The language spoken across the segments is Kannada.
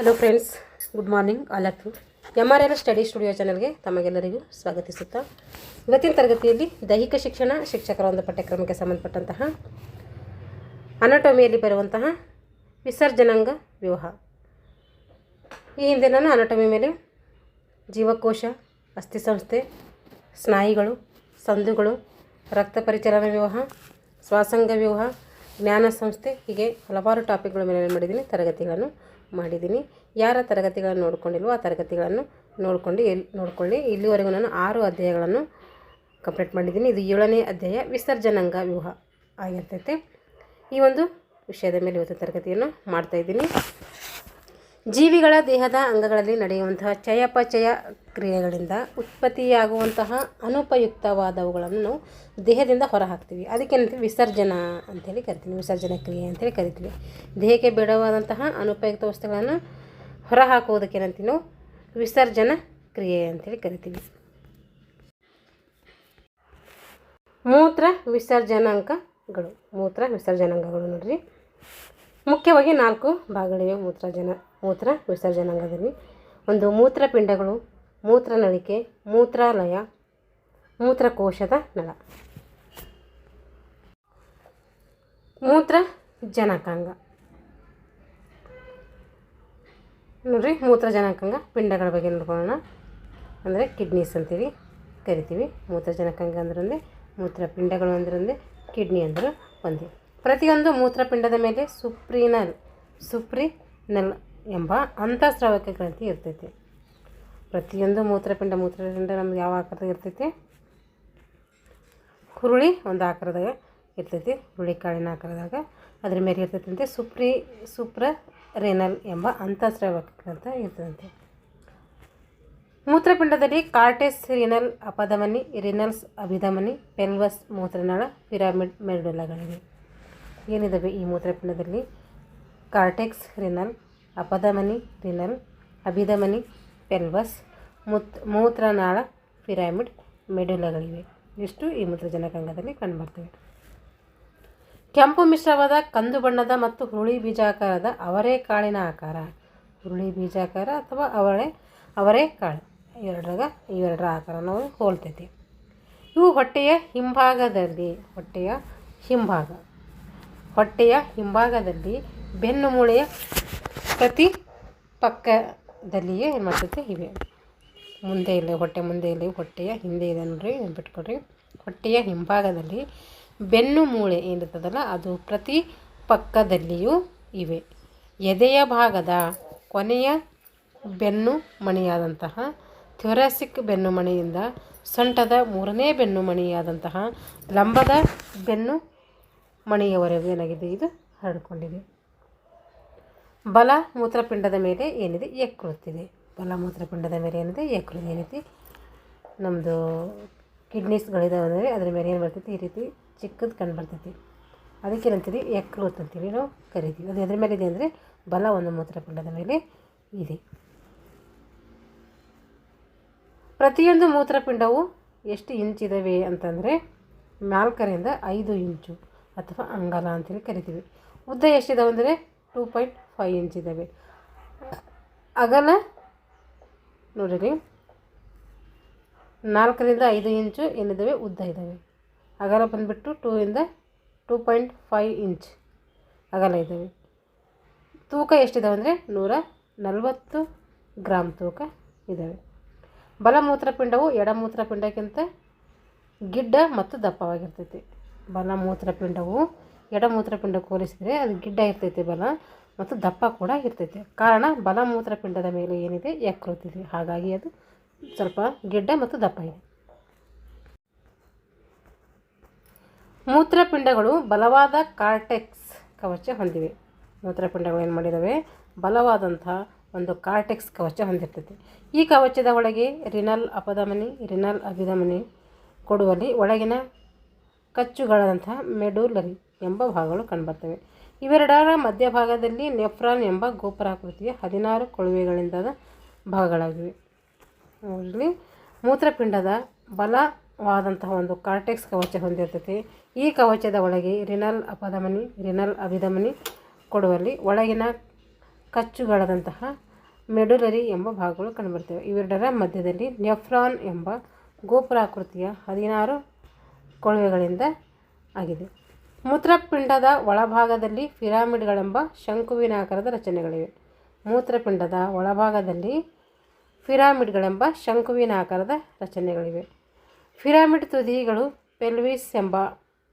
Hello friends, good morning all of you. MRL study studio ಚಾನಲ್ಗೆ ತಮಗೆಲ್ಲರಿಗೂ ಸ್ವಾಗತಿಸುತ್ತಾ, ಇವತ್ತಿನ ತರಗತಿಯಲ್ಲಿ ದೈಹಿಕ ಶಿಕ್ಷಣ ಶಿಕ್ಷಕರ ಒಂದು ಪಠ್ಯಕ್ರಮಕ್ಕೆ ಸಂಬಂಧಪಟ್ಟಂತಹ ಅನಾಟಮಿಯಲ್ಲಿ ಬರುವಂತಹ ವಿಸರ್ಜನಾಂಗ ವ್ಯೂಹ. ಈ ಹಿಂದೆ ನಾನು ಅನಾಟಮಿ ಮೇಲೆ ಜೀವಕೋಶ, ಅಸ್ಥಿಸಂಸ್ಥೆ, ಸ್ನಾಯುಗಳು, ಸಂದುಗಳು, ರಕ್ತ ಪರಿಚಲನ ವ್ಯೂಹ, ಶ್ವಾಸಾಂಗ ವ್ಯೂಹ, ಜ್ಞಾನ ಸಂಸ್ಥೆ, ಹೀಗೆ ಹಲವಾರು ಟಾಪಿಕ್ಗಳ ಮೇಲೆ ಏನು ಮಾಡಿದ್ದೀನಿ, ತರಗತಿಗಳನ್ನು ಮಾಡಿದ್ದೀನಿ. ಯಾರ ತರಗತಿಗಳನ್ನು ನೋಡಿಕೊಂಡಿಲ್ವೋ ಆ ತರಗತಿಗಳನ್ನು ನೋಡಿಕೊಳ್ಳಿ. ಇಲ್ಲಿವರೆಗೂ ನಾನು 6 ಅಧ್ಯಾಯಗಳನ್ನು ಕಂಪ್ಲೀಟ್ ಮಾಡಿದ್ದೀನಿ. ಇದು 7ನೇ ಅಧ್ಯಾಯ ವಿಸರ್ಜನಾಂಗ ವ್ಯೂಹ ಆಗಿರ್ತೈತೆ. ಈ ಒಂದು ವಿಷಯದ ಮೇಲೆ ಇವತ್ತು ತರಗತಿಯನ್ನು ಮಾಡ್ತಾಯಿದ್ದೀನಿ. ಜೀವಿಗಳ ದೇಹದ ಅಂಗಗಳಲ್ಲಿ ನಡೆಯುವಂತಹ ಚಯಾಪಚಯ ಕ್ರಿಯೆಗಳಿಂದ ಉತ್ಪತ್ತಿಯಾಗುವಂತಹ ಅನುಪಯುಕ್ತವಾದವುಗಳನ್ನು ನಾವು ದೇಹದಿಂದ ಹೊರಹಾಕ್ತೀವಿ. ಅದಕ್ಕೇನಂತೀವಿ, ವಿಸರ್ಜನಾ ಅಂಥೇಳಿ ಕರಿತೀವಿ. ವಿಸರ್ಜನಾ ಕ್ರಿಯೆ ಅಂಥೇಳಿ ಕರಿತೀವಿ. ದೇಹಕ್ಕೆ ಬೇಡವಾದಂತಹ ಅನುಪಯುಕ್ತ ವಸ್ತುಗಳನ್ನು ಹೊರಹಾಕುವುದಕ್ಕೆ ಏನಂತೀವಿ ನಾವು ವಿಸರ್ಜನಾ ಕ್ರಿಯೆ ಅಂಥೇಳಿ ಕರಿತೀವಿ. ಮೂತ್ರ ವಿಸರ್ಜನಾಂಗಗಳು ನೋಡ್ರಿ, ಮುಖ್ಯವಾಗಿ 4 ಭಾಗಗಳಿವೆ ಮೂತ್ರ ವಿಸರ್ಜನಾಂಗದಲ್ಲಿ. ಒಂದು ಮೂತ್ರಪಿಂಡಗಳು, ಮೂತ್ರನಳಿಕೆ, ಮೂತ್ರಾಲಯ, ಮೂತ್ರಕೋಶದ ನಳ. ಮೂತ್ರಜನಕಾಂಗ ನೋಡ್ರಿ, ಮೂತ್ರಜನಕಾಂಗ ಪಿಂಡಗಳ ಬಗ್ಗೆ ನೋಡ್ಕೊಳ್ಳೋಣ. ಅಂದರೆ ಕಿಡ್ನೀಸ್ ಅಂತೇಳಿ ಕರಿತೀವಿ. ಮೂತ್ರಜನಕಾಂಗ ಅಂದ್ರೆ ಮೂತ್ರಪಿಂಡಗಳು ಅಂದ್ರೆ ಕಿಡ್ನಿ ಅಂದ್ರೆ ಒಂದೇ. ಪ್ರತಿಯೊಂದು ಮೂತ್ರಪಿಂಡದ ಮೇಲೆ ಸುಪ್ರಿನಲ್ ಎಂಬ ಅಂತಃಸ್ರಾವಕ ಗ್ರಂಥಿ ಇರ್ತೈತೆ. ಪ್ರತಿಯೊಂದು ಮೂತ್ರಪಿಂಡ ನಮ್ಗೆ ಯಾವ ಆಕಾರದಾಗ ಇರ್ತೈತೆ? ಹುರುಳಿ ಒಂದು ಆಕಾರದಾಗ ಇರ್ತೈತಿ, ಹುರುಳಿ ಕಾಳಿನ ಆಕಾರದಾಗ. ಅದ್ರ ಮೇಲೆ ಇರ್ತೈತಂತೆ ಸುಪ್ರರೇನಲ್ ಎಂಬ ಅಂತಃಸ್ರಾವಕ ಗ್ರಂಥ ಇರ್ತದಂತೆ. ಮೂತ್ರಪಿಂಡದಲ್ಲಿ ಕಾರ್ಟೆಕ್ಸ್, ರೀನಲ್ ಅಪಧಮನಿ, ರಿನಲ್ಸ್ ಅಭಿಧಮನಿ, ಪೆಲ್ವಸ್ ಮೂತ್ರನಾಳ, ಪಿರಾಮಿಡ್ ಮೆಡುಲಗಳಿವೆ. ಏನಿದಾವೆ ಈ ಮೂತ್ರಪಿಂಡದಲ್ಲಿ? ಕಾರ್ಟೆಕ್ಸ್, ರಿನಲ್ ಅಪಧಮನಿ, ರಿನಲ್ ಅಭಿಧಮನಿ, ಪೆಲ್ವಸ್ ಮೂತ್ರನಾಳ, ಪಿರಾಮಿಡ್ ಮೆಡುಲಗಳಿವೆ. ಇಷ್ಟು ಈ ಮೂತ್ರಜನಕಾಂಗದಲ್ಲಿ ಕಂಡುಬರ್ತವೆ. ಕೆಂಪು ಮಿಶ್ರವಾದ ಕಂದು ಬಣ್ಣದ ಮತ್ತು ಹುರುಳಿ ಬೀಜಾಕಾರದ ಅವರೆಕಾಳಿನ ಆಕಾರ. ಹುರುಳಿ ಬೀಜಾಕಾರ ಅಥವಾ ಅವರೆಕಾಳು ಇವೆರಡರ ಆಕಾರ ನಾವು ಹೋಲ್ತೈತಿ. ಇವು ಹೊಟ್ಟೆಯ ಹಿಂಭಾಗದಲ್ಲಿ ಬೆನ್ನು ಮೂಳೆಯ ಪ್ರತಿ ಪಕ್ಕದಲ್ಲಿಯೇ ಏನು ಮಾಡ್ತೈತೆ ಇವೆ. ಮುಂದೆ ಇಲ್ಲ, ಹೊಟ್ಟೆ ಮುಂದೆ ಇಲ್ಲ, ಹೊಟ್ಟೆಯ ಹಿಂದೆ ಇದೆ ನೋಡ್ರಿ, ನೆನ್ಪಿಟ್ಕೊಡ್ರಿ. ಹೊಟ್ಟೆಯ ಹಿಂಭಾಗದಲ್ಲಿ ಬೆನ್ನು ಮೂಳೆ ಏನಿರ್ತದಲ್ಲ ಅದು ಪ್ರತಿ ಪಕ್ಕದಲ್ಲಿಯೂ ಇವೆ. ಎದೆಯ ಭಾಗದ ಕೊನೆಯ ಬೆನ್ನು ಮಣಿಯಾದಂತಹ ಥೊರಾಸಿಕ್ ಬೆನ್ನು ಮಣಿಯಿಂದ ಸೊಂಟದ 3ನೇ ಬೆನ್ನು ಮಣಿಯಾದಂತಹ ಲಂಬದ ಬೆನ್ನು ಮಣಿಯವರೆಗೂ ಏನಾಗಿದೆ, ಇದು ಹರಡಿಕೊಂಡಿದೆ. ಬಲ ಮೂತ್ರಪಿಂಡದ ಮೇಲೆ ಏನಿದೆ, ಯಕೃತ್ತಿದೆ. ಬಲ ಮೂತ್ರಪಿಂಡದ ಮೇಲೆ ಏನಿದೆ, ಯಕೃತ್ ಏನೈತಿ, ನಮ್ಮದು ಕಿಡ್ನೀಸ್ಗಳಿದಾವೆ ಅಂದರೆ ಅದ್ರ ಮೇಲೆ ಏನು ಬರ್ತೈತಿ, ಈ ರೀತಿ ಚಿಕ್ಕದು ಕಂಡು ಬರ್ತೈತಿ. ಅದಕ್ಕೇನಂತೀವಿ, ಯಕೃತ್ ಅಂತೀವಿ ನಾವು ಕರಿತೀವಿ. ಅದು ಎದ್ರ ಮೇಲೆ ಇದೆ ಅಂದರೆ ಬಲ ಒಂದು ಮೂತ್ರಪಿಂಡದ ಮೇಲೆ ಇದೆ. ಪ್ರತಿಯೊಂದು ಮೂತ್ರಪಿಂಡವು ಎಷ್ಟು ಇಂಚ್ ಇದ್ದಾವೆ ಅಂತಂದರೆ 4ರಿಂದ 5 ಇಂಚು ಅಥವಾ ಅಂಗಾಲ ಅಂತೇಳಿ ಕರಿತೀವಿ. ಉದ್ದ ಎಷ್ಟಿದಾವೆ ಅಂದರೆ 2.5 ಇಂಚ್ ಇದ್ದಾವೆ. ಅಗಲ ನೋಡಿರಿ, 4ರಿಂದ 5 ಇಂಚು ಏನಿದ್ದಾವೆ ಉದ್ದ ಇದ್ದಾವೆ. ಅಗಲ ಬಂದುಬಿಟ್ಟು 2.5 ಇಂಚ್ ಅಗಲ ಇದ್ದಾವೆ. ತೂಕ ಎಷ್ಟಿದಾವೆ ಅಂದರೆ 140 ಗ್ರಾಮ್ ತೂಕ ಇದ್ದಾವೆ. ಬಲ ಮೂತ್ರಪಿಂಡವು ಎಡ ಮೂತ್ರಪಿಂಡಕ್ಕಿಂತ ಗಿಡ್ಡ ಮತ್ತು ದಪ್ಪವಾಗಿರ್ತೈತಿ. ಬಲ ಮೂತ್ರಪಿಂಡವು ಎಡ ಮೂತ್ರಪಿಂಡಕ್ಕೆ ಹೋಲಿಸಿದರೆ ಅದು ಗಿಡ್ಡ ಇರ್ತೈತಿ, ಬಲ ಮತ್ತು ದಪ್ಪ ಕೂಡ ಇರ್ತೈತೆ. ಕಾರಣ ಬಲ ಮೂತ್ರಪಿಂಡದ ಮೇಲೆ ಏನಿದೆ, ಯಕೃತ್ ಇದೆ. ಹಾಗಾಗಿ ಅದು ಸ್ವಲ್ಪ ಗಿಡ್ಡ ಮತ್ತು ದಪ್ಪ ಇದೆ. ಮೂತ್ರಪಿಂಡಗಳು ಬಲವಾದ ಕಾರ್ಟೆಕ್ಸ್ ಕವಚ ಹೊಂದಿವೆ. ಮೂತ್ರಪಿಂಡಗಳು ಏನು ಮಾಡಿದ್ದಾವೆ, ಬಲವಾದಂತಹ ಒಂದು ಕಾರ್ಟೆಕ್ಸ್ ಕವಚ ಹೊಂದಿರ್ತೈತಿ. ಈ ಕವಚದ ಒಳಗೆ ರಿನಲ್ ಅಪಧಮನಿ, ರಿನಲ್ ಅಭಿಧಮನಿ ಕೊಡುವಲ್ಲಿ ಒಳಗಿನ ಕಚ್ಚುಗಳಾದಂತಹ ಮೆಡುಲರಿ ಎಂಬ ಭಾಗಗಳು ಕಂಡುಬರ್ತವೆ. ಇವೆರಡರ ಮಧ್ಯಭಾಗದಲ್ಲಿ ನೆಫ್ರಾನ್ ಎಂಬ ಗೋಪುರಾಕೃತಿಯ 16 ಕೊಳುವೆಗಳಿಂದಾದ ಭಾಗಗಳಾಗಿವೆ. ಇಲ್ಲಿ ಮೂತ್ರಪಿಂಡದ ಬಲವಾದಂತಹ ಒಂದು ಕಾರ್ಟೆಕ್ಸ್ ಕವಚ ಹೊಂದಿರ್ತೈತಿ. ಈ ಕವಚದ ಒಳಗೆ ರಿನಲ್ ಅಪಧಮನಿ, ರಿನಲ್ ಅಭಿಧಮನಿ ಕೊಡುವಲ್ಲಿ ಒಳಗಿನ ಕಚ್ಚುಗಳಾದಂತಹ ಮೆಡುಲರಿ ಎಂಬ ಭಾಗಗಳು ಕಂಡುಬರ್ತವೆ. ಇವೆರಡರ ಮಧ್ಯದಲ್ಲಿ ನೆಫ್ರಾನ್ ಎಂಬ ಗೋಪುರಾಕೃತಿಯ 16 ಕೊಳವೆಗಳಿಂದ ಆಗಿದೆ. ಮೂತ್ರಪಿಂಡದ ಒಳಭಾಗದಲ್ಲಿ ಪಿರಾಮಿಡ್ಗಳೆಂಬ ಶಂಕುವಿನಾಕಾರದ ರಚನೆಗಳಿವೆ. ಮೂತ್ರಪಿಂಡದ ಒಳಭಾಗದಲ್ಲಿ ಪಿರಾಮಿಡ್ಗಳೆಂಬ ಶಂಕುವಿನಾಕಾರದ ರಚನೆಗಳಿವೆ. ಪಿರಾಮಿಡ್ ತುದಿಗಳು ಪೆಲ್ವಿಸ್ ಎಂಬ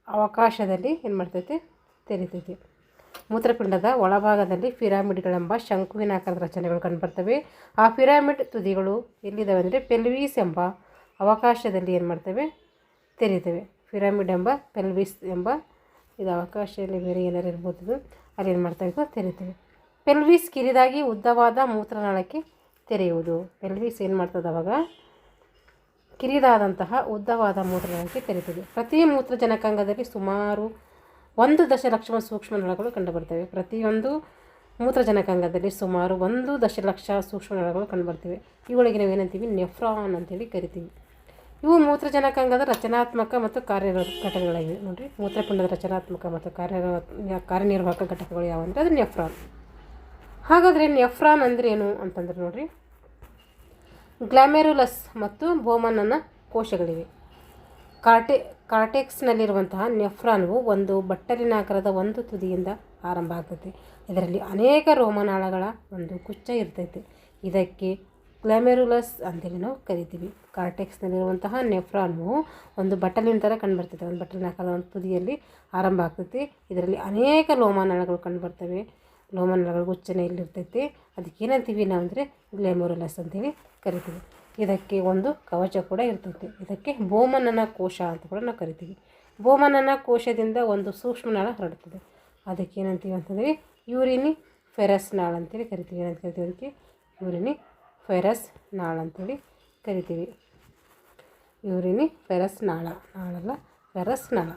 ಅವಕಾಶದಲ್ಲಿ ಏನು ಮಾಡ್ತೈತೆ, ತೆರೀತೈತಿ. ಮೂತ್ರಪಿಂಡದ ಒಳಭಾಗದಲ್ಲಿ ಪಿರಾಮಿಡ್ಗಳೆಂಬ ಶಂಕುವಿನಾಕಾರದ ರಚನೆಗಳು ಕಂಡುಬರ್ತವೆ. ಆ ಪಿರಾಮಿಡ್ ತುದಿಗಳು ಎಲ್ಲಿದ್ದಾವೆ ಅಂದರೆ ಪೆಲ್ವಿಸ್ ಎಂಬ ಅವಕಾಶದಲ್ಲಿ ಏನು ಮಾಡ್ತವೆ, ತೆರೀತವೆ. ಪಿರಾಮಿಡ್ ಎಂಬ ಪೆಲ್ವಿಸ್ ಎಂಬ ಇದು ಅವಕಾಶದಲ್ಲಿ ಬೇರೆ ಏನಾರು ಇರ್ಬೋದು, ಅಲ್ಲಿ ಏನು ಮಾಡ್ತಾವೆ, ತೆರೀತವೆ. ಪೆಲ್ವಿಸ್ ಕಿರಿದಾಗಿ ಉದ್ದವಾದ ಮೂತ್ರನಾಳಕ್ಕೆ ತೆರೆಯುವುದು. ಪೆಲ್ವಿಸ್ ಏನು ಮಾಡ್ತದೆ, ಅವಾಗ ಕಿರಿದಾದಂತಹ ಉದ್ದವಾದ ಮೂತ್ರನಾಳಕ್ಕೆ ತೆರೀತದೆ. ಪ್ರತಿ ಮೂತ್ರಜನಕಾಂಗದಲ್ಲಿ ಸುಮಾರು 1 ದಶಲಕ್ಷ ಸೂಕ್ಷ್ಮನಳಗಳು ಕಂಡುಬರ್ತವೆ. ಪ್ರತಿಯೊಂದು ಮೂತ್ರಜನಕಾಂಗದಲ್ಲಿ ಸುಮಾರು 1 ದಶಲಕ್ಷ ಸೂಕ್ಷ್ಮನಳಗಳು ಕಂಡುಬರ್ತವೆ. ಇವುಗಳಿಗೆ ನಾವು ಏನಂತೀವಿ, ನೆಫ್ರಾನ್ ಅಂತೇಳಿ ಕರಿತೀವಿ. ಇವು ಮೂತ್ರಜನಕಾಂಗದ ರಚನಾತ್ಮಕ ಮತ್ತು ಕಾರ್ಯನಿರ್ವಾಹಕ ಘಟಕಗಳಾಗಿವೆ. ನೋಡಿರಿ, ಮೂತ್ರಪಿಂಡದ ರಚನಾತ್ಮಕ ಮತ್ತು ಕಾರ್ಯನಿರ್ವಾಹಕ ಘಟಕಗಳು ಯಾವಂದರೆ ಅದು ನೆಫ್ರಾನ್. ಹಾಗಾದರೆ ನೆಫ್ರಾನ್ ಅಂದರೆ ಏನು ಅಂತಂದ್ರೆ ನೋಡಿರಿ, ಗ್ಲಾಮೆರುಲಸ್ ಮತ್ತು ಬೋಮನ್ನ ಕೋಶಗಳಿವೆ. ಕಾರ್ಟೆಕ್ಸ್ನಲ್ಲಿರುವಂತಹ ನೆಫ್ರಾನ್ವು ಒಂದು ಬಟ್ಟಲಿನಾಕಾರದ ಒಂದು ತುದಿಯಿಂದ ಆರಂಭ ಆಗ್ತೈತೆ. ಇದರಲ್ಲಿ ಅನೇಕ ರೋಮನಾಳಗಳ ಒಂದು ಗುಚ್ಛ ಇರ್ತೈತೆ. ಇದಕ್ಕೆ ಗ್ಲಾಮೆರುಲಸ್ ಅಂತೇಳಿ ನಾವು ಕರಿತೀವಿ. ಕಾರ್ಟೆಕ್ಸ್ನಲ್ಲಿರುವಂತಹ ನೆಫ್ರಾನ್ವು ಒಂದು ಬಟ್ಟಲಿನ ಥರ ಕಂಡುಬರ್ತೈತೆ. ಒಂದು ಬಟ್ಟಲಿನಾಕಾರದ ಒಂದು ತುದಿಯಲ್ಲಿ ಆರಂಭ ಆಗ್ತೈತಿ. ಇದರಲ್ಲಿ ಅನೇಕ ಲೋಮನಾಳಗಳು ಕಂಡುಬರ್ತವೆ. ಲೋಮನಾಳಗಳ ಗುಚ್ಚನೆ ಇಲ್ಲಿರ್ತೈತೆ. ಅದಕ್ಕೆ ಏನಂತೀವಿ ನಾವು ಅಂದರೆ ಗ್ಲಾಮೆರುಲಸ್ ಅಂತೇಳಿ ಕರಿತೀವಿ. ಇದಕ್ಕೆ ಒಂದು ಕವಚ ಕೂಡ ಇರ್ತೈತೆ. ಇದಕ್ಕೆ ಬೋಮನ್ನ ಕೋಶ ಅಂತ ಕೂಡ ನಾವು ಕರಿತೀವಿ. ಬೋಮನ್ನ ಕೋಶದಿಂದ ಒಂದು ಸೂಕ್ಷ್ಮನಾಳ ಹರಡುತ್ತದೆ. ಅದಕ್ಕೆ ಏನಂತೀವಿ ಅಂತಂದರೆ ಯೂರಿನಿ ಫೆರಸ್ ನಾಳ ಅಂತೇಳಿ ಕರಿತೀವಿ. ಏನಂತ ಕರಿತೀವಿ, ಅದಕ್ಕೆ ಯೂರಿನಿ ಫೆರಸ್ ನಾಳ ಅಂತೇಳಿ ಕರಿತೀವಿ. ಯೂರಿನಿ ಫೆರಸ್ ನಾಳಲ್ಲ, ಫೆರಸ್ ನಾಳ.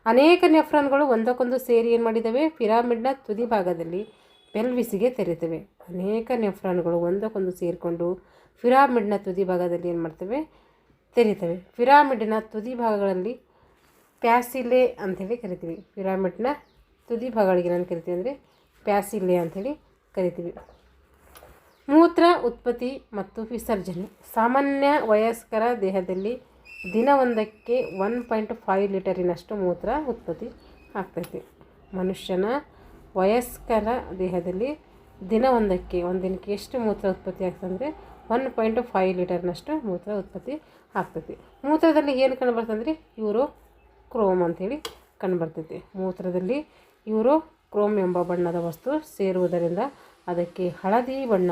ಅನೇಕ ನೆಫ್ರಾನ್ಗಳು ಒಂದಕ್ಕೊಂದು ಸೇರಿ ಏನು ಮಾಡಿದ್ದಾವೆ, ಪಿರಾಮಿಡ್ನ ತುದಿ ಭಾಗದಲ್ಲಿ ಪೆಲ್ವಿಸ್ಗೆ ತೆರೀತವೆ. ಅನೇಕ ನೆಫ್ರಾನ್ಗಳು ಒಂದಕ್ಕೊಂದು ಸೇರಿಕೊಂಡು ಪಿರಾಮಿಡ್ನ ತುದಿ ಭಾಗದಲ್ಲಿ ಏನು ಮಾಡ್ತವೆ, ತೆರೀತವೆ. ಪಿರಾಮಿಡ್ನ ತುದಿ ಭಾಗಗಳಲ್ಲಿ ಪ್ಯಾಸಿಲೆ ಅಂಥೇಳಿ ಕರಿತೀವಿ. ಪಿರಾಮಿಡ್ನ ತುದಿ ಭಾಗಗಳಿಗೆ ಏನು ಕರಿತೀವಿ ಅಂದರೆ ಪ್ಯಾಸಿಲೆ ಅಂಥೇಳಿ ಕರಿತೀವಿ. ಮೂತ್ರ ಉತ್ಪತ್ತಿ ಮತ್ತು ವಿಸರ್ಜನೆ. ಸಾಮಾನ್ಯ ವಯಸ್ಕರ ದೇಹದಲ್ಲಿ ದಿನವೊಂದಕ್ಕೆ 1.5 ಲೀಟರಿನಷ್ಟು ಮೂತ್ರ ಉತ್ಪತ್ತಿ ಆಗ್ತೈತಿ. ಮನುಷ್ಯನ ವಯಸ್ಕರ ದೇಹದಲ್ಲಿ ದಿನಕ್ಕೆ ಎಷ್ಟು ಮೂತ್ರ ಉತ್ಪತ್ತಿ ಆಗ್ತಂದರೆ 1.5 ಲೀಟರ್ನಷ್ಟು ಮೂತ್ರ ಉತ್ಪತ್ತಿ ಆಗ್ತೈತಿ. ಮೂತ್ರದಲ್ಲಿ ಏನು ಕಂಡುಬರ್ತಂದ್ರೆ ಯೂರೋಕ್ರೋಮ್ ಅಂಥೇಳಿ ಕಂಡುಬರ್ತೈತಿ. ಮೂತ್ರದಲ್ಲಿ ಯೂರೋಕ್ರೋಮ್ ಎಂಬ ಬಣ್ಣದ ವಸ್ತು ಸೇರುವುದರಿಂದ ಅದಕ್ಕೆ ಹಳದಿ ಬಣ್ಣ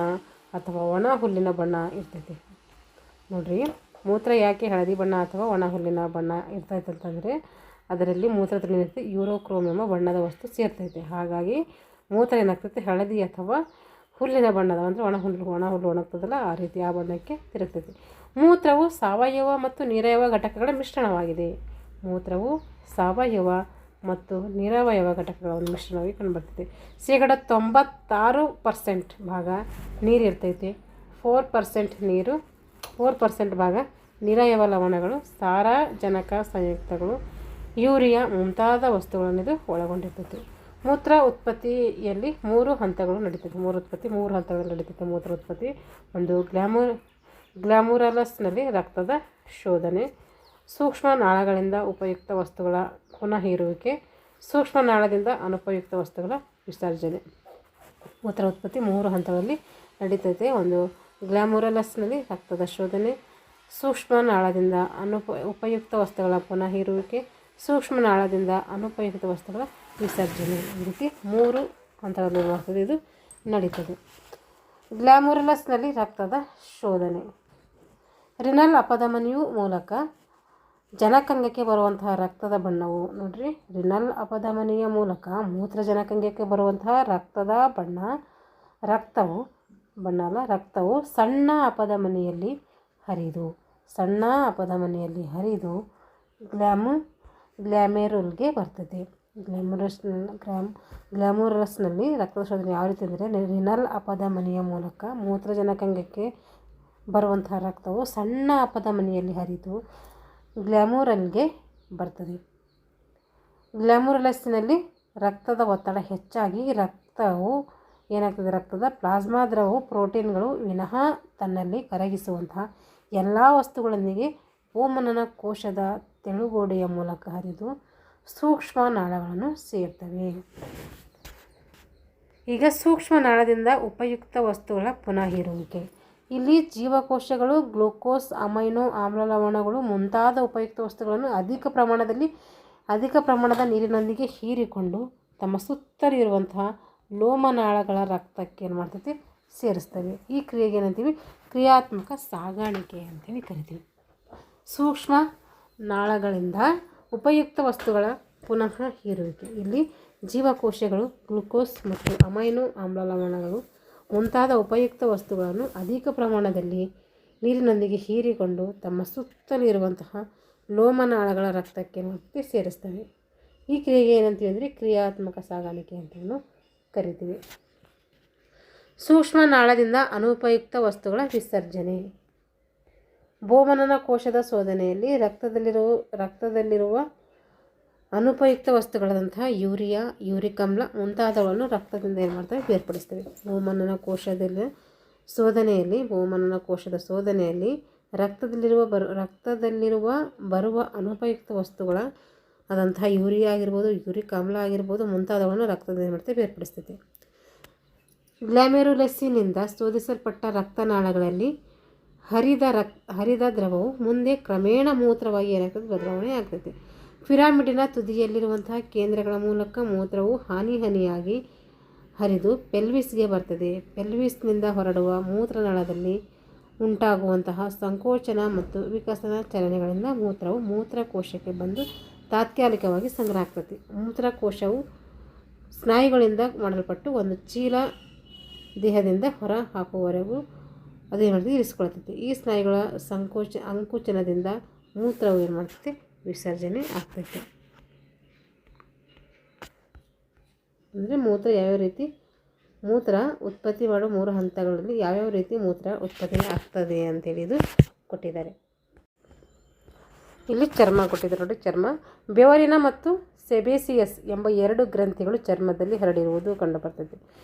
ಅಥವಾ ಒಣ ಹುಲ್ಲಿನ ಬಣ್ಣ ಇರ್ತೈತಿ. ನೋಡಿರಿ, ಮೂತ್ರ ಯಾಕೆ ಹಳದಿ ಬಣ್ಣ ಅಥವಾ ಒಣ ಹುಲ್ಲಿನ ಬಣ್ಣ ಇರ್ತೈತೆ ಅಂತಂದರೆ ಅದರಲ್ಲಿ ಮೂತ್ರದಲ್ಲಿ ಯೂರೋಕ್ರೋಮ್ ಎಂಬ ಬಣ್ಣದ ವಸ್ತು ಸೇರ್ತೈತೆ. ಹಾಗಾಗಿ ಮೂತ್ರ ಏನಾಗ್ತೈತೆ, ಹಳದಿ ಅಥವಾ ಹುಲ್ಲಿನ ಬಣ್ಣದ ಅಂದರೆ ಒಣ ಹುಲ್ಲು ಒಣಗ್ತದಲ್ಲ, ಆ ರೀತಿ ಆ ಬಣ್ಣಕ್ಕೆ ತಿರುಗ್ತೈತೆ. ಮೂತ್ರವು ಸಾವಯವ ಮತ್ತು ನೀರವಯವ ಘಟಕಗಳ ಮಿಶ್ರಣವಾಗಿದೆ. ಮೂತ್ರವು ಸಾವಯವ ಮತ್ತು ನಿರವಯವ ಘಟಕಗಳ ಒಂದು ಮಿಶ್ರಣವಾಗಿ ಕಂಡುಬರ್ತೈತೆ. 96% ಭಾಗ ನೀರು ಇರ್ತೈತೆ. 4% ಭಾಗ ನಿರವಯವ ಲವಣಗಳು, ಸಾರಜನಕ ಸಂಯುಕ್ತಗಳು, ಯೂರಿಯಾ ಮುಂತಾದ ವಸ್ತುಗಳನ್ನು ಇದು ಒಳಗೊಂಡಿರ್ತೈತೆ. ಮೂತ್ರ ಉತ್ಪತ್ತಿಯಲ್ಲಿ 3 ಹಂತಗಳು ನಡೀತೈತೆ. ಮೂರು ಹಂತಗಳು ನಡೀತೈತೆ ಮೂತ್ರ ಉತ್ಪತ್ತಿ. ಒಂದು ಗ್ಲಾಮುರಲಸ್ನಲ್ಲಿ ರಕ್ತದ ಶೋಧನೆ, ಸೂಕ್ಷ್ಮ ನಾಳಗಳಿಂದ ಉಪಯುಕ್ತ ವಸ್ತುಗಳ ಪುನಃ ಹೀರುವಿಕೆ, ಸೂಕ್ಷ್ಮ ನಾಳದಿಂದ ಅನುಪಯುಕ್ತ ವಸ್ತುಗಳ ವಿಸರ್ಜನೆ. ಮೂತ್ರ ಉತ್ಪತ್ತಿ 3 ಹಂತಗಳಲ್ಲಿ ನಡೀತೈತೆ. ಒಂದು ಗ್ಲಾಮುರಲಸ್ನಲ್ಲಿ ರಕ್ತದ ಶೋಧನೆ, ಸೂಕ್ಷ್ಮ ನಾಳದಿಂದ ಉಪಯುಕ್ತ ವಸ್ತುಗಳ ಪುನಃ ಹೀರುವಿಕೆ, ಸೂಕ್ಷ್ಮ ನಾಳದಿಂದ ಅನುಪಯುಕ್ತ ವಸ್ತುಗಳ ವಿಸರ್ಜನೆ. ಈ ರೀತಿ 3 ಹಂತಗಳಲ್ಲಿ ಮಾಡ್ತದೆ ಇದು ನಡೀತದೆ. ಗ್ಲಾಮುರಲಸ್ನಲ್ಲಿ ರಕ್ತದ ಶೋಧನೆ. ರಿನಲ್ ಅಪಧಮನಿಯು ಮೂಲಕ ಜನಕಾಂಗಕ್ಕೆ ಬರುವಂತಹ ರಕ್ತದ ಬಣ್ಣವು, ನೋಡಿರಿ, ರಿನಲ್ ಅಪಧಮನಿಯ ಮೂಲಕ ಮೂತ್ರ ಜನಕಾಂಗಕ್ಕೆ ಬರುವಂತಹ ರಕ್ತದ ಬಣ್ಣ, ರಕ್ತವು ಸಣ್ಣ ಅಪಧಮನಿಯಲ್ಲಿ ಹರಿದು ಗ್ಲಾಮೆರುಲ್ಗೆ ಬರ್ತದೆ. ಗ್ಲಾಮುರಸ್ನಲ್ಲಿ ರಕ್ತದ ಶೋಧನೆ ಯಾವ ರೀತಿ ಅಂದರೆ, ರಿನಲ್ ಅಪಧಮನಿಯ ಮೂಲಕ ಮೂತ್ರಜನಕಾಂಗಕ್ಕೆ ಬರುವಂತಹ ರಕ್ತವು ಸಣ್ಣ ಅಪಧಮನಿಯಲ್ಲಿ ಹರಿದು ಗ್ಲಾಮುರಲ್ಗೆ ಬರ್ತದೆ. ಗ್ಲಾಮುರಲಸ್ಸಿನಲ್ಲಿ ರಕ್ತದ ಒತ್ತಡ ಹೆಚ್ಚಾಗಿ ರಕ್ತವು ಏನಾಗ್ತದೆ, ರಕ್ತದ ಪ್ಲಾಸ್ಮಾ ದ್ರವವು ಪ್ರೋಟೀನ್ಗಳು ವಿನಃ ತನ್ನಲ್ಲಿ ಕರಗಿಸುವಂತಹ ಎಲ್ಲ ವಸ್ತುಗಳೊಂದಿಗೆ ಬೋಮನನ ಕೋಶದ ತೆಳುಗೋಡೆಯ ಮೂಲಕ ಹರಿದು ಸೂಕ್ಷ್ಮ ನಾಳಗಳನ್ನು ಸೇರ್ತವೆ. ಈಗ ಸೂಕ್ಷ್ಮ ನಾಳದಿಂದ ಉಪಯುಕ್ತ ವಸ್ತುಗಳ ಪುನಃ ಹೀರುವಿಕೆ. ಇಲ್ಲಿ ಜೀವಕೋಶಗಳು ಗ್ಲೂಕೋಸ್, ಅಮೈನೋ ಆಮ್ಲ, ಲವಣಗಳು ಮುಂತಾದ ಉಪಯುಕ್ತ ವಸ್ತುಗಳನ್ನು ಅಧಿಕ ಪ್ರಮಾಣದ ನೀರಿನೊಂದಿಗೆ ಹೀರಿಕೊಂಡು ತಮ್ಮ ಸುತ್ತಲೂ ಇರುವಂತಹ ಲೋಮನಾಳಗಳ ರಕ್ತಕ್ಕೆ ಏನು ಮಾಡ್ತೈತಿ, ಸೇರಿಸ್ತವೆ. ಈ ಕ್ರಿಯೆಗೆ ಏನಂತೀವಿ, ಕ್ರಿಯಾತ್ಮಕ ಸಾಗಾಣಿಕೆ ಅಂತೇಳಿ ಕರಿತೀವಿ. ಸೂಕ್ಷ್ಮ ನಾಳಗಳಿಂದ ಉಪಯುಕ್ತ ವಸ್ತುಗಳ ಪುನಃ ಹೀರುವಿಕೆ. ಇಲ್ಲಿ ಜೀವಕೋಶಗಳು ಗ್ಲೂಕೋಸ್ ಮತ್ತು ಅಮೈನೋ ಆಮ್ಲ, ಲವಣಗಳು ಮುಂತಾದ ಉಪಯುಕ್ತ ವಸ್ತುಗಳನ್ನು ಅಧಿಕ ಪ್ರಮಾಣದಲ್ಲಿ ನೀರಿನೊಂದಿಗೆ ಹೀರಿಕೊಂಡು ತಮ್ಮ ಸುತ್ತಲೂ ಇರುವಂತಹ ಲೋಮನಾಳಗಳ ರಕ್ತಕ್ಕೆ ಮತ್ತೆ ಸೇರಿಸ್ತವೆ. ಈ ಕ್ರಿಯೆಗೆ ಏನಂತೀವಿ ಅಂದರೆ ಕ್ರಿಯಾತ್ಮಕ ಸಾಗಾಣಿಕೆ ಅಂತ ಕರಿತೀವಿ. ಸೂಕ್ಷ್ಮ ನಾಳದಿಂದ ಅನುಪಯುಕ್ತ ವಸ್ತುಗಳ ವಿಸರ್ಜನೆ. ಬೋಮನನ ಕೋಶದ ಶೋಧನೆಯಲ್ಲಿ ರಕ್ತದಲ್ಲಿರುವ ಅನುಪಯುಕ್ತ ವಸ್ತುಗಳಾದಂತಹ ಯೂರಿಯಾ, ಯೂರಿಕ್ ಆಮ್ಲ ಮುಂತಾದವುಗಳನ್ನು ರಕ್ತದಿಂದ ಏನು ಮಾಡ್ತವೆ, ಬೇರ್ಪಡಿಸ್ತವೆ. ಬೋಮನನ ಕೋಶದ ಶೋಧನೆಯಲ್ಲಿ ರಕ್ತದಲ್ಲಿರುವ ಬರುವ ಅನುಪಯುಕ್ತ ವಸ್ತುಗಳ ಆದಂತಹ ಯೂರಿಯಾ ಆಗಿರ್ಬೋದು, ಯೂರಿಕ್ ಆಮ್ಲ ಆಗಿರ್ಬೋದು ಮುಂತಾದವುಗಳನ್ನು ರಕ್ತದಿಂದ ಏನು ಮಾಡ್ತವೆ, ಬೇರ್ಪಡಿಸ್ತದೆ. ಗ್ಲಾಮೆರುಲೆಸಿನಿಂದ ಶೋಧಿಸಲ್ಪಟ್ಟ ರಕ್ತನಾಳಗಳಲ್ಲಿ ಹರಿದ ದ್ರವವು ಮುಂದೆ ಕ್ರಮೇಣ ಮೂತ್ರವಾಗಿ ಏನಾಗ್ತದೆ, ಬದಲಾವಣೆ ಆಗ್ತದೆ. ಪಿರಮಿಡಿನ ತುದಿಯಲ್ಲಿರುವಂತಹ ಕೇಂದ್ರಗಳ ಮೂಲಕ ಮೂತ್ರವು ಹನಿಯಾಗಿ ಹರಿದು ಪೆಲ್ವಿಸ್ಗೆ ಬರ್ತದೆ. ಪೆಲ್ವಿಸ್ನಿಂದ ಹೊರಡುವ ಮೂತ್ರನಾಳದಲ್ಲಿ ಉಂಟಾಗುವಂತಹ ಸಂಕೋಚನ ಮತ್ತು ವಿಕಸನ ಚಲನೆಗಳಿಂದ ಮೂತ್ರವು ಮೂತ್ರಕೋಶಕ್ಕೆ ಬಂದು ತಾತ್ಕಾಲಿಕವಾಗಿ ಸಂಗ್ರಹ ಆಗ್ತದೆ. ಮೂತ್ರಕೋಶವು ಸ್ನಾಯುಗಳಿಂದ ಮಾಡಲ್ಪಟ್ಟು ಒಂದು ಚೀಲ ದೇಹದಿಂದ ಹೊರ ಹಾಕುವವರೆಗೂ ಅದು ಏನು ಮಾಡ್ತದೆ, ಇರಿಸ್ಕೊಳ್ತೈತಿ. ಈ ಸ್ನಾಯುಗಳ ಅಂಕುಚನದಿಂದ ಮೂತ್ರವು ಏನು ಮಾಡ್ತೈತಿ, ವಿಸರ್ಜನೆ ಆಗ್ತೈತೆ. ಅಂದರೆ ಮೂತ್ರ ಉತ್ಪತ್ತಿ ಮಾಡೋ 3 ಹಂತಗಳಲ್ಲಿ ಯಾವ್ಯಾವ ರೀತಿ ಮೂತ್ರ ಉತ್ಪತ್ತಿ ಆಗ್ತದೆ ಅಂತೇಳಿ ಇದು ಕೊಟ್ಟಿದ್ದಾರೆ. ಇಲ್ಲಿ ಚರ್ಮ ಕೊಟ್ಟಿದ್ದಾರೆ ನೋಡಿ. ಚರ್ಮ, ಬೆವರಿನ ಮತ್ತು ಸೆಬೇಸಿಯಸ್ ಎಂಬ 2 ಗ್ರಂಥಿಗಳು ಚರ್ಮದಲ್ಲಿ ಹರಡಿರುವುದು ಕಂಡುಬರ್ತದೆ.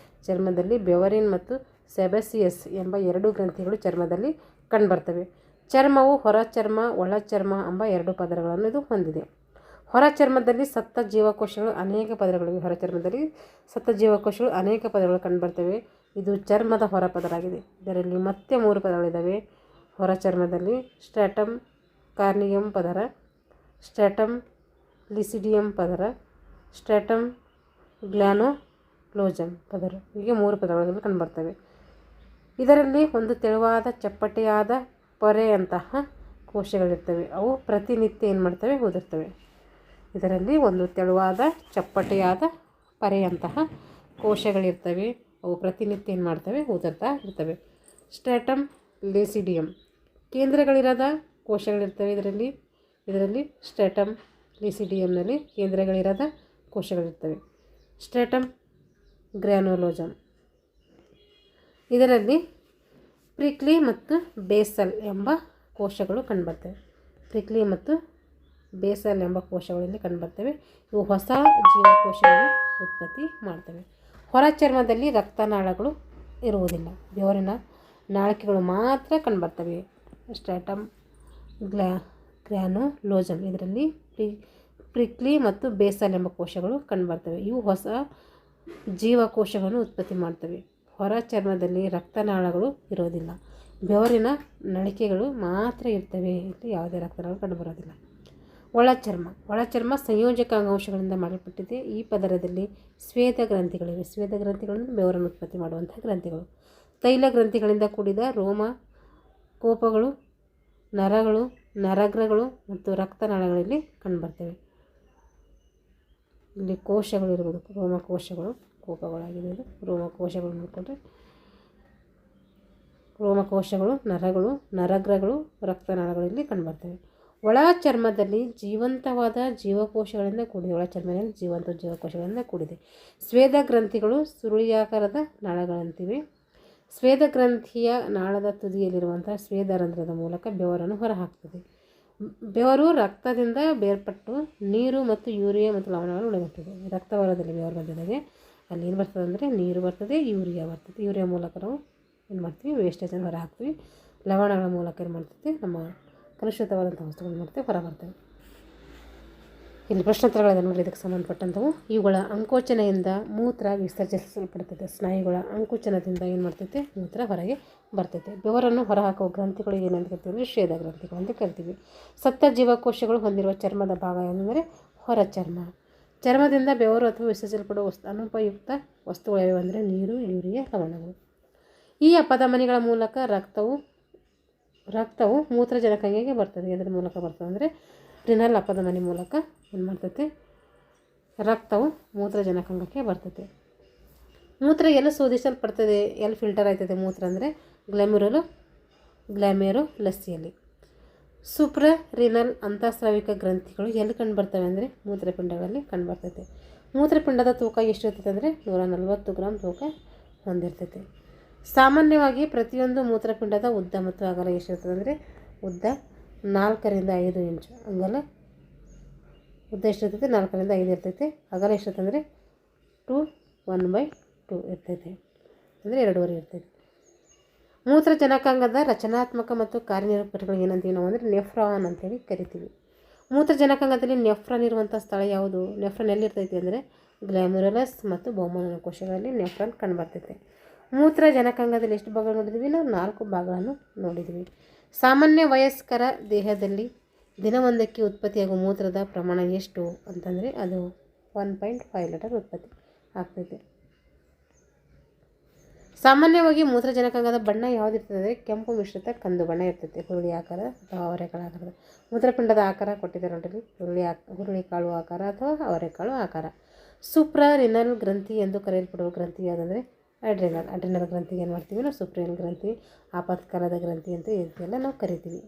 ಚರ್ಮದಲ್ಲಿ ಬೆವರಿನ್ ಮತ್ತು ಸೆಬೇಸಿಯಸ್ ಎಂಬ 2 ಗ್ರಂಥಿಗಳು ಚರ್ಮದಲ್ಲಿ ಕಂಡುಬರ್ತವೆ. ಚರ್ಮವು ಹೊರಚರ್ಮ, ಒಳಚರ್ಮ ಎಂಬ 2 ಪದರಗಳನ್ನು ಇದು ಹೊಂದಿದೆ. ಹೊರಚರ್ಮದಲ್ಲಿ ಸತ್ತ ಜೀವಕೋಶಗಳು ಅನೇಕ ಪದರಗಳಿವೆ. ಹೊರಚರ್ಮದಲ್ಲಿ ಸತ್ತ ಜೀವಕೋಶಗಳು ಅನೇಕ ಪದರಗಳು ಕಂಡುಬರ್ತವೆ. ಇದು ಚರ್ಮದ ಹೊರಪದರಾಗಿದೆ. ಇದರಲ್ಲಿ ಮತ್ತೆ 3 ಪದರಗಳಿದ್ದಾವೆ. ಹೊರಚರ್ಮದಲ್ಲಿ ಸ್ಟ್ರಾಟಮ್ ಕಾರ್ನಿಯಮ್ ಪದರ, ಸ್ಟ್ರಾಟಮ್ ಲಿಸಿಡಿಯಮ್ ಪದರ, ಸ್ಟ್ರಾಟಮ್ ಗ್ಲಾನೋಲೋಜಮ್ ಪದರ, ಹೀಗೆ 3 ಪದರಗಳು ಕಂಡುಬರ್ತವೆ. ಇದರಲ್ಲಿ ಒಂದು ತೆಳುವಾದ ಚಪ್ಪಟೆಯಾದ ಪೊರೆಯಂತಹ ಕೋಶಗಳಿರ್ತವೆ. ಅವು ಪ್ರತಿನಿತ್ಯ ಏನು ಮಾಡ್ತವೆ, ಉದುರ್ತವೆ. ಇದರಲ್ಲಿ ಒಂದು ತೆಳುವಾದ ಚಪ್ಪಟೆಯಾದ ಪೊರೆಯಂತಹ ಕೋಶಗಳಿರ್ತವೆ. ಅವು ಪ್ರತಿನಿತ್ಯ ಏನು ಮಾಡ್ತವೆ, ಉದುರ್ತಾ ಇರ್ತವೆ. ಸ್ಟ್ರಾಟಮ್ ಲಿಸಿಡಿಯಮ್ ಕೇಂದ್ರಗಳಿರದ ಕೋಶಗಳಿರ್ತವೆ. ಇದರಲ್ಲಿ ಸ್ಟ್ರಾಟಮ್ ಲಿಸಿಡಿಯಮ್ನಲ್ಲಿ ಕೇಂದ್ರಗಳಿರದ ಕೋಶಗಳಿರ್ತವೆ. ಸ್ಟ್ರಾಟಮ್ ಗ್ರ್ಯಾನುಲೋಜಮ್ ಇದರಲ್ಲಿ ಪ್ರಿಕ್ಲಿ ಮತ್ತು ಬೇಸಲ್ ಎಂಬ ಕೋಶಗಳು ಕಂಡುಬರ್ತವೆ. ಪ್ರಿಕ್ಲಿ ಮತ್ತು ಬೇಸಲ್ ಎಂಬ ಕೋಶಗಳಲ್ಲಿ ಕಂಡುಬರ್ತವೆ. ಇವು ಹೊಸ ಜೀವಕೋಶಗಳನ್ನು ಉತ್ಪತ್ತಿ ಮಾಡ್ತವೆ. ಹೊರಚರ್ಮದಲ್ಲಿ ರಕ್ತನಾಳಗಳು ಇರುವುದಿಲ್ಲ. ಬೆವರಿನ ನಾಳಕೆಗಳು ಮಾತ್ರ ಕಂಡುಬರ್ತವೆ. ಸ್ಟ್ರಾಟಮ್ ಗ್ರ್ಯಾನುಲೋಜಮ್ ಇದರಲ್ಲಿ ಪ್ರಿಕ್ಲಿ ಮತ್ತು ಬೇಸಲ್ ಎಂಬ ಕೋಶಗಳು ಕಂಡುಬರ್ತವೆ. ಇವು ಹೊಸ ಜೀವಕೋಶಗಳನ್ನು ಉತ್ಪತ್ತಿ ಮಾಡ್ತವೆ. ಹೊರ ಚರ್ಮದಲ್ಲಿ ರಕ್ತನಾಳಗಳು ಇರೋದಿಲ್ಲ. ಬೆವರಿನ ನಳಿಕೆಗಳು ಮಾತ್ರ ಇರ್ತವೆ. ಇಲ್ಲಿ ಯಾವುದೇ ರಕ್ತನಾಳಗಳು ಕಂಡುಬರೋದಿಲ್ಲ. ಒಳಚರ್ಮ ಸಂಯೋಜಕ ಅಂಗಾಂಶಗಳಿಂದ ಮಾಡಲ್ಪಟ್ಟಿದೆ. ಈ ಪದರದಲ್ಲಿ ಸ್ವೇದ ಗ್ರಂಥಿಗಳಿವೆ. ಸ್ವೇದ ಗ್ರಂಥಿಗಳನ್ನು ಬೆವರನ್ನು ಉತ್ಪತ್ತಿ ಮಾಡುವಂತಹ ಗ್ರಂಥಿಗಳು. ತೈಲ ಗ್ರಂಥಿಗಳಿಂದ ಕೂಡಿದ ರೋಮ ಕೋಪಗಳು, ನರಗಳು, ನರಗ್ರಗಳು ಮತ್ತು ರಕ್ತನಾಳಗಳಲ್ಲಿ ಕಂಡುಬರ್ತವೆ. ಇಲ್ಲಿ ಕೋಶಗಳು ಇರ್ಬೋದು. ರೋಮಕೋಶಗಳು ಕೋಪಗಳಾಗಿದೆ. ಇದು ರೋಮಕೋಶಗಳು ನೋಡಿಕೊಂಡ್ರೆ ರೋಮಕೋಶಗಳು, ನರಗಳು, ನರಗ್ರಗಳು, ರಕ್ತನಾಳಗಳಲ್ಲಿ ಕಂಡುಬರ್ತವೆ. ಒಳ ಚರ್ಮದಲ್ಲಿ ಜೀವಂತವಾದ ಜೀವಕೋಶಗಳಿಂದ ಕೂಡಿದೆ. ಒಳಚರ್ಮದಲ್ಲಿ ಜೀವಂತ ಜೀವಕೋಶಗಳಿಂದ ಕೂಡಿದೆ. ಸ್ವೇದ ಗ್ರಂಥಿಗಳು ಸುರುಳಿಯಾಕಾರದ ನಾಳಗಳಂತಿವೆ. ಸ್ವೇದ ಗ್ರಂಥಿಯ ನಾಳದ ತುದಿಯಲ್ಲಿರುವಂತಹ ಸ್ವೇದರಂಧ್ರದ ಮೂಲಕ ಬೆವರನ್ನು ಹೊರಹಾಕ್ತದೆ. ಬೆವರು ರಕ್ತದಿಂದ ಬೇರ್ಪಟ್ಟು ನೀರು ಮತ್ತು ಯೂರಿಯಾ ಮತ್ತು ಲವಣಗಳನ್ನು ಒಳಗೊಂಡಿದೆ. ರಕ್ತವಲಯದಲ್ಲಿ ಬೆವರು ಬಂದಿದೆ. ಅಲ್ಲಿ ಏನು ಬರ್ತದೆ ಅಂದರೆ ನೀರು ಬರ್ತದೆ, ಯೂರಿಯಾ ಬರ್ತದೆ. ಯೂರಿಯಾ ಮೂಲಕ ನಾವು ಏನು ಮಾಡ್ತೀವಿ, ವೇಸ್ಟೇಜನ್ನು ಹೊರ ಹಾಕ್ತೀವಿ. ಲವಣಗಳ ಮೂಲಕ ಏನು ಮಾಡ್ತೈತಿ, ನಮ್ಮ ಕಲುಷಿತವಾದಂಥ ವಸ್ತುಗಳು ಮಾಡ್ತೀವಿ ಹೊರ ಬರ್ತವೆ. ಇಲ್ಲಿ ಪ್ರಶ್ನೋತ್ತರಗಳಿದೆ ನೋಡಿ ಇದಕ್ಕೆ ಸಂಬಂಧಪಟ್ಟಂಥವು. ಇವುಗಳ ಅಂಕೋಚನೆಯಿಂದ ಮೂತ್ರ ವಿಸರ್ಜಿಸಲ್ಪಡ್ತೈತೆ. ಸ್ನಾಯುಗಳ ಅಂಕೋಚನದಿಂದ ಏನು ಮಾಡ್ತೈತೆ, ಮೂತ್ರ ಹೊರಗೆ ಬರ್ತೈತೆ. ಬೆವರನ್ನು ಹೊರಹಾಕುವ ಗ್ರಂಥಿಗಳು ಏನಂತ ಕರಿತೀವಿ ಅಂದರೆ ಶ್ವೇತ ಗ್ರಂಥಿಗಳು ಅಂತ ಕರಿತೀವಿ. ಸತ್ತ ಜೀವಕೋಶಗಳು ಹೊಂದಿರುವ ಚರ್ಮದ ಭಾಗ ಏನಂದರೆ ಹೊರ ಚರ್ಮ. ಚರ್ಮದಿಂದ ಬೆವರು ಅಥವಾ ವಿಸರ್ಜಿಸಲ್ಪಡುವ ಅನುಪಯುಕ್ತ ವಸ್ತುಗಳು ಯಾವುವು ಅಂದರೆ ನೀರು, ಯೂರಿಯಾ, ಲವಣಗಳು. ಈ ಅಪಧಮನಿಗಳ ಮೂಲಕ ರಕ್ತವು ಮೂತ್ರಜನಕಾಂಗಕ್ಕೆ ಬರ್ತದೆ. ಅದರ ಮೂಲಕ ಬರ್ತದೆ ಅಂದರೆ ರಿನಲ್ ಅಪಧಮನಿ ಮೂಲಕ ಏನು ಮಾಡ್ತೈತೆ, ರಕ್ತವು ಮೂತ್ರಜನಕಾಂಗಕ್ಕೆ ಬರ್ತೈತೆ. ಮೂತ್ರ ಎಲ್ಲಿ ಶೋಧಿಸಲ್ಪಡ್ತದೆ, ಎಲ್ಲಿ ಫಿಲ್ಟರ್ ಆಯ್ತದೆ ಮೂತ್ರ ಅಂದರೆ ಗ್ಲಾಮೆರುಲಸ್ಸಿಯಲ್ಲಿ. ಸೂಪ್ರರಿನಲ್ ಅಂತಃಸ್ರಾವಿಕ ಗ್ರಂಥಿಗಳು ಎಲ್ಲಿ ಕಂಡುಬರ್ತವೆ ಅಂದರೆ ಮೂತ್ರಪಿಂಡಗಳಲ್ಲಿ ಕಂಡುಬರ್ತೈತೆ. ಮೂತ್ರಪಿಂಡದ ತೂಕ ಎಷ್ಟಿರ್ತೈತೆ ಅಂದರೆ 140 ಗ್ರಾಮ್ ತೂಕ ಹೊಂದಿರ್ತೈತೆ. ಸಾಮಾನ್ಯವಾಗಿ ಪ್ರತಿಯೊಂದು ಮೂತ್ರಪಿಂಡದ ಉದ್ದ ಮತ್ತು ಅಗಲ ಎಷ್ಟಿರ್ತದೆ ಅಂದರೆ ಉದ್ದ 4 ರಿಂದ 5 ಇಂಚು. ಅಗಲ ಉದ್ದ ಎಷ್ಟಿರ್ತೈತೆ, 4 ರಿಂದ 5 ಇರ್ತೈತೆ. ಅಗಲ ಎಷ್ಟಿರ್ತದೆ ಅಂದರೆ 1/2 ಇರ್ತೈತೆ, ಅಂದರೆ 2.5 ಇರ್ತೈತೆ. ಮೂತ್ರಜನಕಾಂಗದ ರಚನಾತ್ಮಕ ಮತ್ತು ಕಾರ್ಯನಿರ್ವಹಣೆ ಘಟಕಗಳು ಏನಂತೀವಿ ನಾವು ಅಂದರೆ ನೆಫ್ರಾನ್ ಅಂತೇಳಿ ಕರಿತೀವಿ. ಮೂತ್ರಜನಕಾಂಗದಲ್ಲಿ ನೆಫ್ರಾನ್ ಇರುವಂಥ ಸ್ಥಳ ಯಾವುದು? ನೆಫ್ರಾನ್ ಎಲ್ಲಿರ್ತೈತಿ ಅಂದರೆ ಗ್ಲಾಮೆರುಲಸ್ ಮತ್ತು ಬಹುಮಾನ ಕೋಶಗಳಲ್ಲಿ ನೆಫ್ರಾನ್ ಕಂಡುಬರ್ತೈತೆ. ಮೂತ್ರಜನಕಾಂಗದಲ್ಲಿ ಎಷ್ಟು ಭಾಗ ನೋಡಿದ್ವಿ? ನಾವು 4 ಭಾಗಗಳನ್ನು ನೋಡಿದ್ವಿ. ಸಾಮಾನ್ಯ ವಯಸ್ಕರ ದೇಹದಲ್ಲಿ ದಿನವೊಂದಕ್ಕೆ ಉತ್ಪತ್ತಿಯಾಗುವ ಮೂತ್ರದ ಪ್ರಮಾಣ ಎಷ್ಟು ಅಂತಂದರೆ ಅದು 1.5 ಲೀಟರ್ ಉತ್ಪತ್ತಿ ಆಗ್ತೈತೆ. ಸಾಮಾನ್ಯವಾಗಿ ಮೂತ್ರಜನಕಾಂಗದ ಬಣ್ಣ ಯಾವುದಿರ್ತದೆ ಅಂದರೆ ಕೆಂಪು ಮಿಶ್ರಿತ ಕಂದು ಬಣ್ಣ ಇರ್ತೈತೆ. ಹುರುಳಿ ಆಕಾರ ಅಥವಾ ಅವರೆಕಾಳು ಆಕಾರದ. ಮೂತ್ರಪಿಂಡದ ಆಕಾರ ಕೊಟ್ಟಿದ್ದಾರೆ ನೋಡಿರಿ, ಹುರುಳಿಕಾಳು ಆಕಾರ ಅಥವಾ ಅವರೆಕಾಳು ಆಕಾರ. ಸೂಪ್ರಾರಿನಲ್ ಗ್ರಂಥಿ ಎಂದು ಕರೆಯಲ್ಪಡುವ ಗ್ರಂಥಿ ಯಾವುದಂದರೆ ಅಡ್ರಿನಲ್ ಗ್ರಂಥಿಗೆ ಏನು ಮಾಡ್ತೀವಿ ನಾವು ಸೂಪ್ರಾರಿನಲ್ ಗ್ರಂಥಿ, ಆಪತ್ಕಾಲದ ಗ್ರಂಥಿ ಅಂತ ಇದೆಲ್ಲ ನಾವು ಕರಿತೀವಿ.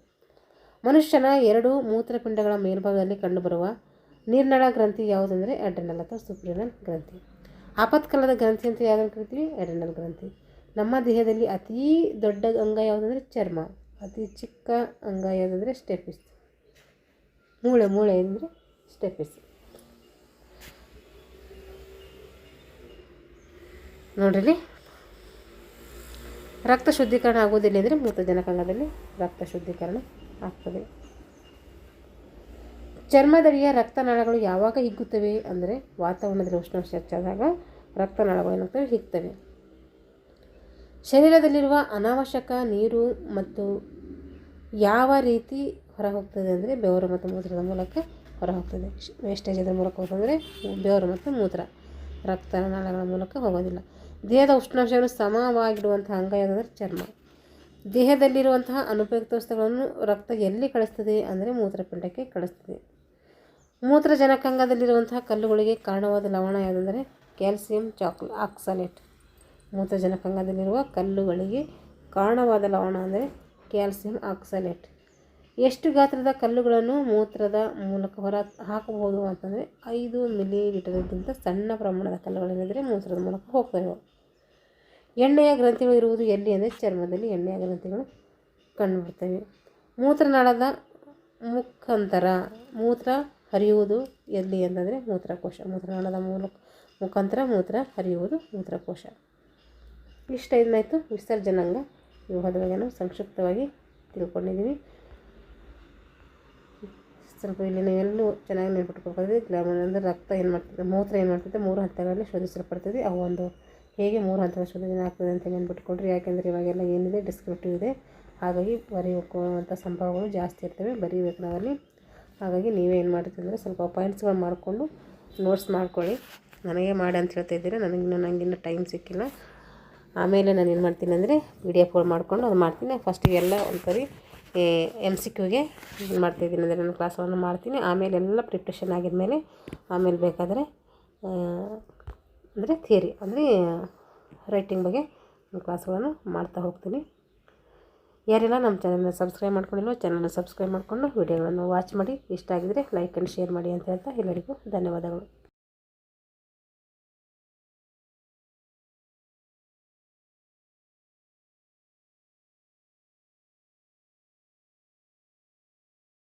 ಮನುಷ್ಯನ 2 ಮೂತ್ರಪಿಂಡಗಳ ಮೇಲ್ಭಾಗದಲ್ಲಿ ಕಂಡುಬರುವ ನೀರ್ನಳ ಗ್ರಂಥಿ ಯಾವುದಂದರೆ ಅಡ್ರಿನಲ್ ಅಥವಾ ಸೂಪ್ರಾರಿನಲ್ ಗ್ರಂಥಿ. ಆಪತ್ಕಾಲದ ಗ್ರಂಥಿ ಅಂತ ಯಾವುದನ್ನು ಕರಿತೀವಿ? ಅಡ್ರಿನಲ್ ಗ್ರಂಥಿ. ನಮ್ಮ ದೇಹದಲ್ಲಿ ಅತೀ ದೊಡ್ಡ ಅಂಗ ಯಾವುದಂದರೆ ಚರ್ಮ. ಅತಿ ಚಿಕ್ಕ ಅಂಗ ಯಾವುದಂದರೆ ಸ್ಟೆಪಿಸ್. ಮೂಳೆ ಅಂದರೆ ಸ್ಟೆಪಿಸ್. ನೋಡ್ರಿ, ರಕ್ತ ಶುದ್ಧೀಕರಣ ಆಗೋದಿಲ್ಲ ಅಂದರೆ ಮೂತ್ರಜನಕಾಂಗದಲ್ಲಿ ರಕ್ತ ಶುದ್ಧೀಕರಣ ಆಗ್ತದೆ. ಚರ್ಮದಡಿಯ ರಕ್ತನಾಳಗಳು ಯಾವಾಗ ಹಿಗ್ಗುತ್ತವೆ ಅಂದರೆ ವಾತಾವರಣದಲ್ಲಿ ಉಷ್ಣಾಂಶ ಹೆಚ್ಚಾದಾಗ ರಕ್ತನಾಳಗಳು ಏನಾಗ್ತವೆ, ಹಿಗ್ತವೆ. ಶರೀರದಲ್ಲಿರುವ ಅನಾವಶ್ಯಕ ನೀರು ಮತ್ತು ಯಾವ ರೀತಿ ಹೊರ ಹೋಗ್ತದೆ ಅಂದರೆ ಬೆವರು ಮತ್ತು ಮೂತ್ರದ ಮೂಲಕ ಹೊರ ಹೋಗ್ತದೆ. ವೇಸ್ಟೇಜ್ ಅದರ ಮೂಲಕ ಹೋಗ್ತಂದರೆ ಬೆವರು ಮತ್ತು ಮೂತ್ರ ರಕ್ತನಾಳಗಳ ಮೂಲಕ ಹೋಗೋದಿಲ್ಲ. ದೇಹದ ಉಷ್ಣಾಂಶವನ್ನು ಸಮವಾಗಿಡುವಂತಹ ಅಂಗ ಯಾವುದಂದರೆ ಚರ್ಮ. ದೇಹದಲ್ಲಿರುವಂತಹ ಅನುಪಯುಕ್ತ ವಸ್ತುಗಳನ್ನು ರಕ್ತ ಎಲ್ಲಿ ಕಳಿಸ್ತದೆ ಅಂದರೆ ಮೂತ್ರಪಿಂಡಕ್ಕೆ ಕಳಿಸ್ತದೆ. ಮೂತ್ರಜನಕಾಂಗದಲ್ಲಿರುವಂತಹ ಕಲ್ಲುಗಳಿಗೆ ಕಾರಣವಾದ ಲವಣ ಯಾವುದಂದರೆ ಕ್ಯಾಲ್ಸಿಯಂ ಆಕ್ಸಲೇಟ್. ಮೂತ್ರಜನಕಾಂಗದಲ್ಲಿರುವ ಕಲ್ಲುಗಳಿಗೆ ಕಾರಣವಾದ ಲವಣ ಅಂದರೆ ಕ್ಯಾಲ್ಸಿಯಂ ಆಕ್ಸಲೇಟ್. ಎಷ್ಟು ಗಾತ್ರದ ಕಲ್ಲುಗಳನ್ನು ಮೂತ್ರದ ಮೂಲಕ ಹೊರ ಹಾಕಬಹುದು ಅಂತಂದರೆ 5 ಮಿಲಿಲೀಟರ್ಗಿಂತ ಸಣ್ಣ ಪ್ರಮಾಣದ ಕಲ್ಲುಗಳೇನೆಂದರೆ ಮೂತ್ರದ ಮೂಲಕ ಹೋಗ್ತವೆ. ಎಣ್ಣೆಯ ಗ್ರಂಥಿಗಳು ಇರುವುದು ಎಲ್ಲಿ ಅಂದರೆ ಚರ್ಮದಲ್ಲಿ ಎಣ್ಣೆಯ ಗ್ರಂಥಿಗಳು ಕಂಡುಬರ್ತವೆ. ಮೂತ್ರನಾಳದ ಮುಖಾಂತರ ಮೂತ್ರ ಹರಿಯುವುದು ಎಲ್ಲಿ ಅಂತಂದರೆ ಮೂತ್ರಕೋಶ. ಮೂತ್ರನಾಳದ ಮುಖಾಂತರ ಮೂತ್ರ ಹರಿಯುವುದು ಮೂತ್ರಕೋಶ. ಇಷ್ಟ ಏನಾಯಿತು ವಿಸರ್ಜನಾಂಗ ವ್ಯೂಹದ ಬಗ್ಗೆ ನಾವು ಸಂಕ್ಷಿಪ್ತವಾಗಿ ತಿಳ್ಕೊಂಡಿದ್ದೀವಿ. ಸ್ವಲ್ಪ ಇಲ್ಲಿ ನೀವೆಲ್ಲೂ ಚೆನ್ನಾಗಿ ನೆನ್ಪಿಟ್ಕೊಳ್ಬೋದು. ಗ್ಲಾಮರ್ ಅಂದರೆ ರಕ್ತ ಏನು ಮಾಡ್ತದೆ, ಮೂತ್ರ ಏನು ಮಾಡ್ತದೆ, 3 ಹಂತಗಳಲ್ಲಿ ಶೋಧಿಸಲ್ಪಡ್ತದೆ. ಅವು ಒಂದು ಹೇಗೆ 3 ಹಂತಗಳ ಶೋಧನೆ ಆಗ್ತದೆ ಅಂತ ನೆನ್ಪಿಟ್ಕೊಳ್ರಿ. ಯಾಕೆಂದರೆ ಇವಾಗೆಲ್ಲ ಏನಿದೆ ಡಿಸ್ಕ್ರಿಪ್ಟಿವ್ ಇದೆ, ಹಾಗಾಗಿ ಬರೆಯುವಂಥ ಸಂಭವಗಳು ಜಾಸ್ತಿ ಇರ್ತವೆ, ಬರೀಬೇಕು ನಾವಲ್ಲಿ. ಹಾಗಾಗಿ ನೀವೇ ಏನು ಮಾಡ್ತೀವಿ ಸ್ವಲ್ಪ ಪಾಯಿಂಟ್ಸ್ಗಳು ಮಾಡಿಕೊಂಡು ನೋಟ್ಸ್ ಮಾಡ್ಕೊಳ್ಳಿ. ನನಗೆ ಮಾಡಿ ಅಂತ ಹೇಳ್ತಾ ಇದ್ದೀರಾ, ನನಗಿನ್ನೂ ಟೈಮ್ ಸಿಕ್ಕಿಲ್ಲ. ಆಮೇಲೆ ನಾನು ಏನು ಮಾಡ್ತೀನಿ ಅಂದರೆ PDF ಮಾಡಿಕೊಂಡು ಅದು ಮಾಡ್ತೀನಿ. ಫಸ್ಟಿಗೆಲ್ಲ ಒಂದ್ಸರಿ MCQಗೆ ಏನು ಮಾಡ್ತಾಯಿದ್ದೀನಿ ಅಂದರೆ ನಾನು ಕ್ಲಾಸನ್ನು ಮಾಡ್ತೀನಿ. ಆಮೇಲೆ ಎಲ್ಲ ಪ್ರಿಪ್ರೇಷನ್ ಆಗಿದ್ಮೇಲೆ ಆಮೇಲೆ ಬೇಕಾದರೆ ಅಂದರೆ ಥಿಯರಿ ಅಂದರೆ ರೈಟಿಂಗ್ ಬಗ್ಗೆ ಕ್ಲಾಸ್ಗಳನ್ನು ಮಾಡ್ತಾ ಹೋಗ್ತೀನಿ. ಯಾರೆಲ್ಲ ನಮ್ಮ ಚಾನಲ್ನ ಸಬ್ಸ್ಕ್ರೈಬ್ ಮಾಡ್ಕೊಂಡಿಲ್ವೋ ಚಾನಲ್ನ ಸಬ್ಸ್ಕ್ರೈಬ್ ಮಾಡಿಕೊಂಡು ವಿಡಿಯೋಗಳನ್ನು ವಾಚ್ ಮಾಡಿ. ಇಷ್ಟ ಆಗಿದರೆ ಲೈಕ್ ಆ್ಯಂಡ್ ಶೇರ್ ಮಾಡಿ ಅಂತ ಹೇಳ್ತಾ ಎಲ್ಲರಿಗೂ ಧನ್ಯವಾದಗಳು.